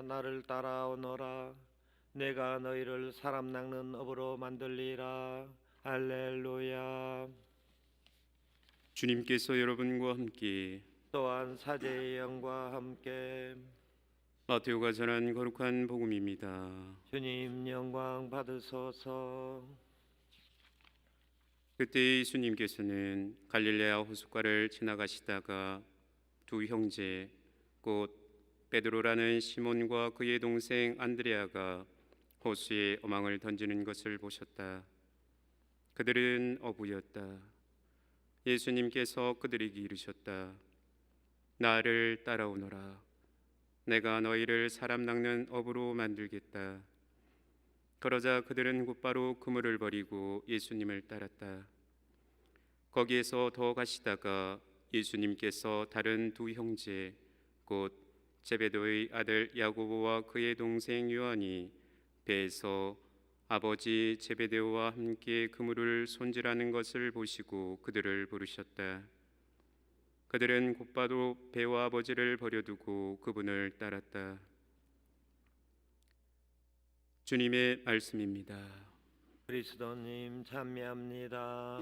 나를 따라오너라. 내가 너희를 사람 낚는 업으로 만들리라. 할렐루야. 주님께서 여러분과 함께 또한 사제의 영과 함께 마테오가 전한 거룩한 복음입니다. 주님 영광 받으소서. 그때 예수님께서는 갈릴레아 호숫가를 지나가시다가 두 형제 곧 베드로라는 시몬과 그의 동생 안드레아가 호수에 어망을 던지는 것을 보셨다. 그들은 어부였다. 예수님께서 그들에게 이르셨다. 나를 따라오너라. 내가 너희를 사람 낚는 어부로 만들겠다. 그러자 그들은 곧바로 그물을 버리고 예수님을 따랐다. 거기에서 더 가시다가 예수님께서 다른 두 형제 곧 제베도의 아들 야고보와 그의 동생 요한이 배에서 아버지 제베데오와 함께 그물을 손질하는 것을 보시고 그들을 부르셨다. 그들은 곧바로 배와 아버지를 버려두고 그분을 따랐다. 주님의 말씀입니다. 그리스도님 찬미합니다.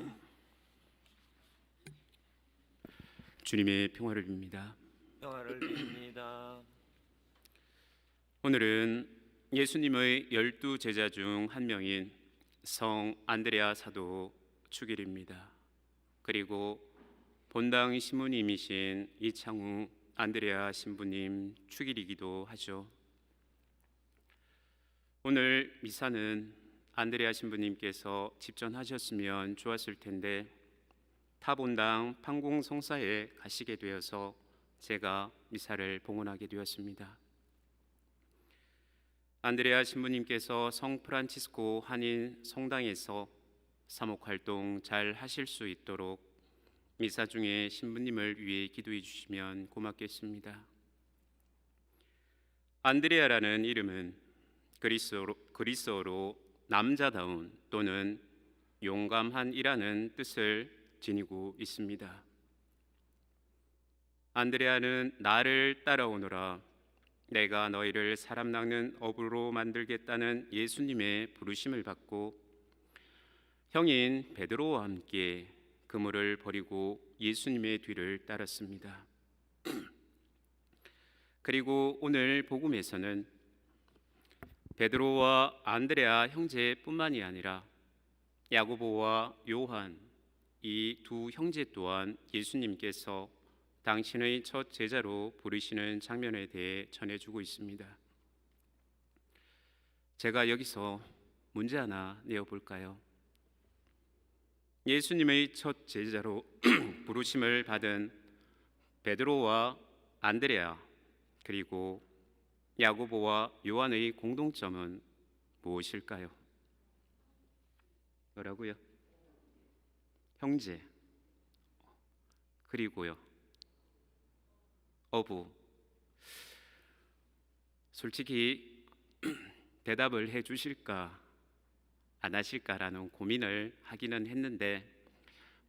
주님의 평화를 빕니다. 평화를 빕니다. 오늘은 예수님의 12 제자 중 한 명인 성 안드레아 사도 축일입니다. 그리고 본당 신부님이신 이창우 안드레아 신부님 축일이기도 하죠. 오늘 미사는 안드레아 신부님께서 집전하셨으면 좋았을 텐데 타본당 판공성사에 가시게 되어서 제가 미사를 봉헌하게 되었습니다. 안드레아 신부님께서 성 프란치스코 한인 성당에서 사목활동 잘 하실 수 있도록 미사 중에 신부님을 위해 기도해 주시면 고맙겠습니다. 안드레아라는 이름은 그리스어로 남자다운 또는 용감한이라는 뜻을 지니고 있습니다. 안드레아는 나를 따라오너라. 내가 너희를 사람 낚는 어부로 만들겠다는 예수님의 부르심을 받고 형인 베드로와 함께 그물을 버리고 예수님의 뒤를 따랐습니다. 그리고 오늘 복음에서는 베드로와 안드레아 형제뿐만이 아니라 야고보와 요한 이 두 형제 또한 예수님께서 당신의 첫 제자로 부르시는 장면에 대해 전해주고 있습니다. 제가 여기서 문제 하나 내어볼까요? 예수님의 첫 제자로 부르심을 받은 베드로와 안드레아 그리고 야고보와 요한의 공동점은 무엇일까요? 뭐라고요? 형제 그리고요 어부. 솔직히 대답을 해 주실까 안 하실까라는 고민을 하기는 했는데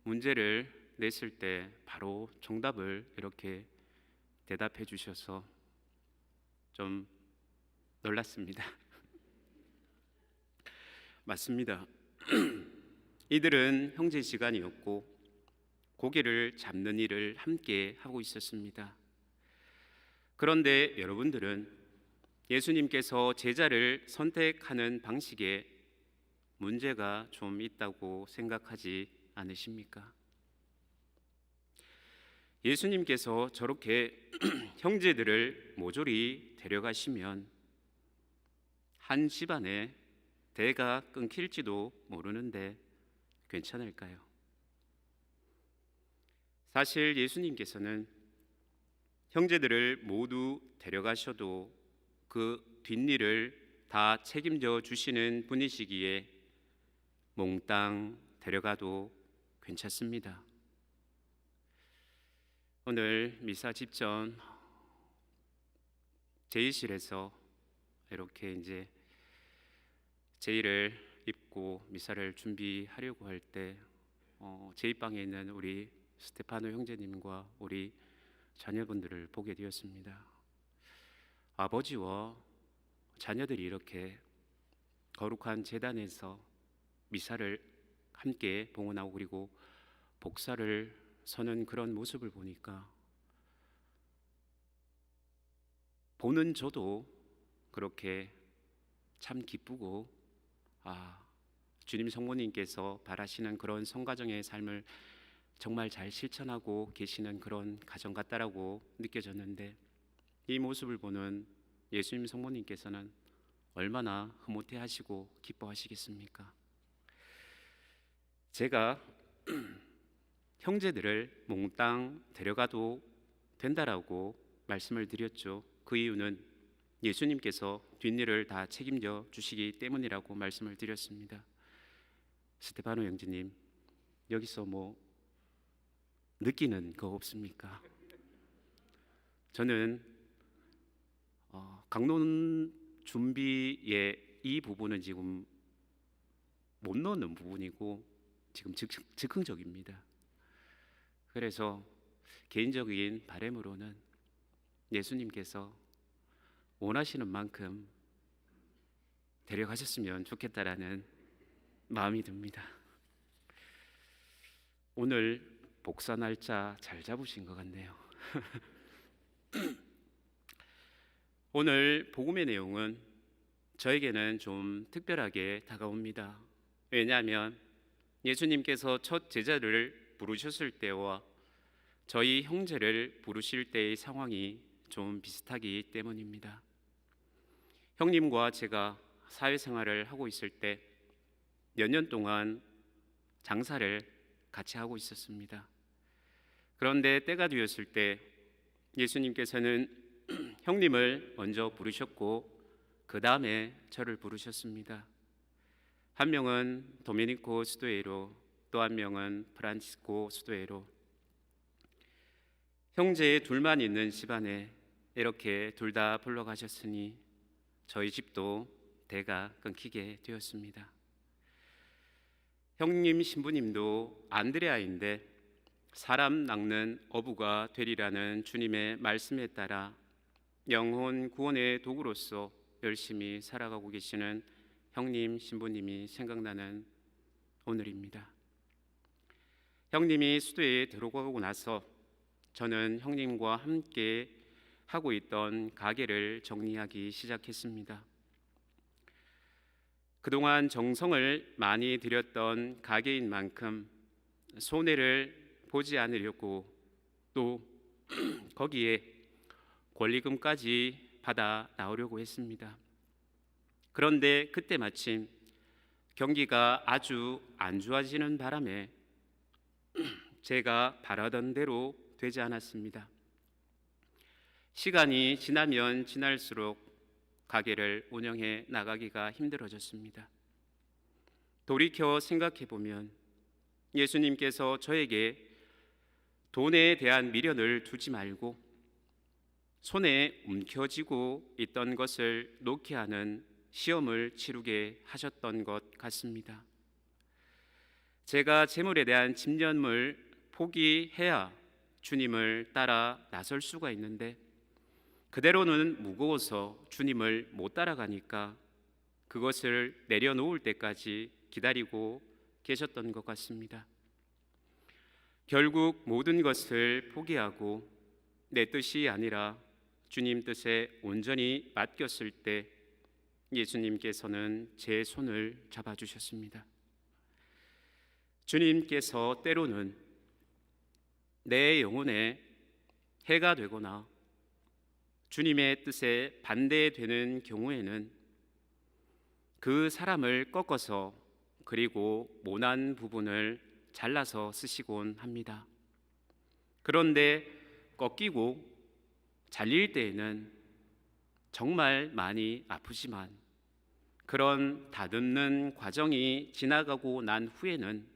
문제를 냈을 때 바로 정답을 이렇게 대답해 주셔서 좀 놀랐습니다. 맞습니다. 이들은 형제지간이었고 고기를 잡는 일을 함께 하고 있었습니다. 그런데 여러분들은 예수님께서 제자를 선택하는 방식에 문제가 좀 있다고 생각하지 않으십니까? 예수님께서 저렇게 형제들을 모조리 데려가시면 한 집안에 대가 끊길지도 모르는데 괜찮을까요? 사실 예수님께서는 형제들을 모두 데려가셔도 그 뒷일을 다 책임져 주시는 분이시기에 몽땅 데려가도 괜찮습니다. 오늘 미사 집전 제의실에서 이렇게 이제 제의를 입고 미사를 준비하려고 할 때 제의방에 있는 우리 스테파노 형제님과 우리 자녀분들을 보게 되었습니다. 아버지와 자녀들이 이렇게 거룩한 제단에서 미사를 함께 봉헌하고 그리고 복사를 서는 그런 모습을 보니까 보는 저도 그렇게 참 기쁘고, 주님 성모님께서 바라시는 그런 성가정의 삶을 정말 잘 실천하고 계시는 그런 가정 같다라고 느껴졌는데, 이 모습을 보는 예수님 성모님께서는 얼마나 흐뭇해하시고 기뻐하시겠습니까? 제가 형제들을 몽땅 데려가도 된다라고 말씀을 드렸죠. 그 이유는 예수님께서 뒷일을 다 책임져 주시기 때문이라고 말씀을 드렸습니다. 스테파노 형제님, 여기서 뭐 느끼는 거 없습니까? 저는 강론 준비의 이 부분은 지금 못 넣는 부분이고 지금 즉흥적입니다. 그래서 개인적인 바람으로는 예수님께서 원하시는 만큼 데려가셨으면 좋겠다라는 마음이 듭니다. 오늘 복사 날짜 잘 잡으신 것 같네요. 오늘 복음의 내용은 저에게는 좀 특별하게 다가옵니다. 왜냐하면 예수님께서 첫 제자를 부르셨을 때와 저희 형제를 부르실 때의 상황이 좀 비슷하기 때문입니다. 형님과 제가 사회생활을 하고 있을 때 몇 년 동안 장사를 같이 하고 있었습니다. 그런데 때가 되었을 때 예수님께서는 형님을 먼저 부르셨고 그 다음에 저를 부르셨습니다. 한 명은 도미니코 수도에로, 또 한 명은 프란치스코 수도에로. 형제 둘만 있는 집안에 이렇게 둘 다 불러가셨으니 저희 집도 대가 끊기게 되었습니다. 형님 신부님도 안드레아인데 사람 낚는 어부가 되리라는 주님의 말씀에 따라 영혼 구원의 도구로서 열심히 살아가고 계시는 형님 신부님이 생각나는 오늘입니다. 형님이 수도에 들어가고 나서 저는 형님과 함께 하고 있던 가게를 정리하기 시작했습니다. 그동안 정성을 많이 들였던 가게인 만큼 손해를 보지 않으려고 또 거기에 권리금까지 받아 나오려고 했습니다. 그런데 그때 마침 경기가 아주 안 좋아지는 바람에 제가 바라던 대로 되지 않았습니다. 시간이 지나면 지날수록 가게를 운영해 나가기가 힘들어졌습니다. 돌이켜 생각해 보면 예수님께서 저에게 돈에 대한 미련을 두지 말고 손에 움켜쥐고 있던 것을 놓게 하는 시험을 치르게 하셨던 것 같습니다. 제가 재물에 대한 집념을 포기해야 주님을 따라 나설 수가 있는데 그대로는 무거워서 주님을 못 따라가니까 그것을 내려놓을 때까지 기다리고 계셨던 것 같습니다. 결국 모든 것을 포기하고 내 뜻이 아니라 주님 뜻에 온전히 맡겼을 때 예수님께서는 제 손을 잡아주셨습니다. 주님께서 때로는 내 영혼에 해가 되거나 주님의 뜻에 반대되는 경우에는 그 사람을 꺾어서 그리고 모난 부분을 잘라서 쓰시곤 합니다. 그런데 꺾이고 잘릴 때에는 정말 많이 아프지만 그런 다듬는 과정이 지나가고 난 후에는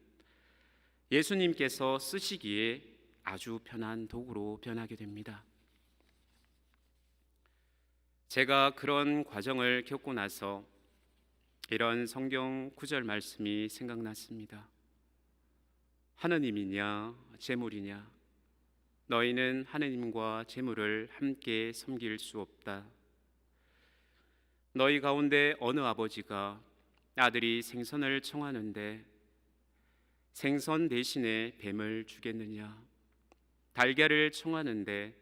예수님께서 쓰시기에 아주 편한 도구로 변하게 됩니다. 제가 그런 과정을 겪고 나서 이런 성경 구절 말씀이 생각났습니다. 하느님이냐 재물이냐 너희는 하느님과 재물을 함께 섬길 수 없다. 너희 가운데 어느 아버지가 아들이 생선을 청하는데 생선 대신에 뱀을 주겠느냐? 달걀을 청하는데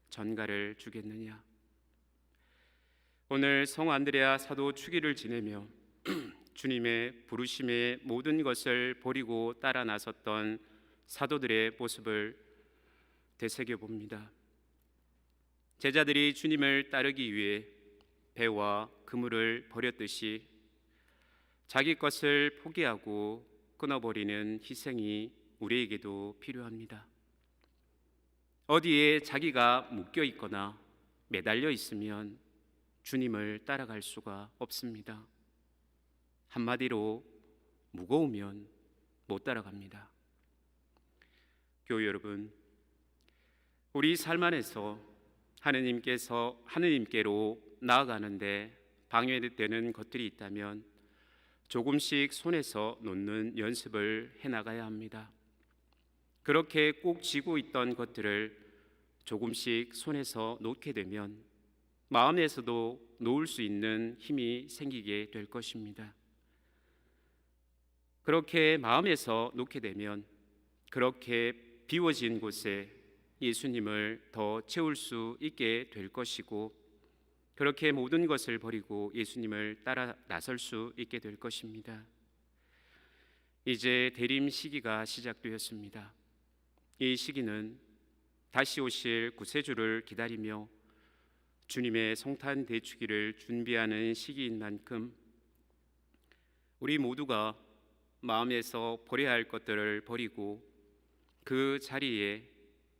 전갈을 주겠느냐? 오늘 성 안드레아 사도 축일을 지내며 주님의 부르심의 모든 것을 버리고 따라 나섰던 사도들의 모습을 되새겨 봅니다. 제자들이 주님을 따르기 위해 배와 그물을 버렸듯이 자기 것을 포기하고 끊어버리는 희생이 우리에게도 필요합니다. 어디에 자기가 묶여 있거나 매달려 있으면 주님을 따라갈 수가 없습니다. 한마디로 무거우면 못 따라갑니다. 교회 여러분, 우리 삶 안에서 하느님께로 나아가는데 방해되는 것들이 있다면 조금씩 손에서 놓는 연습을 해나가야 합니다. 그렇게 꼭 쥐고 있던 것들을 조금씩 손에서 놓게 되면 마음에서도 놓을 수 있는 힘이 생기게 될 것입니다. 그렇게 마음에서 놓게 되면 그렇게 비워진 곳에 예수님을 더 채울 수 있게 될 것이고, 그렇게 모든 것을 버리고 예수님을 따라 나설 수 있게 될 것입니다. 이제 대림 시기가 시작되었습니다. 이 시기는 다시 오실 구세주를 기다리며 주님의 성탄 대축일을 준비하는 시기인 만큼 우리 모두가 마음에서 버려야 할 것들을 버리고 그 자리에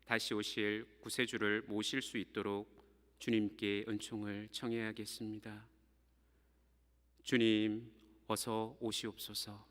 다시 오실 구세주를 모실 수 있도록 주님께 은총을 청해야겠습니다. 주님, 어서 오시옵소서.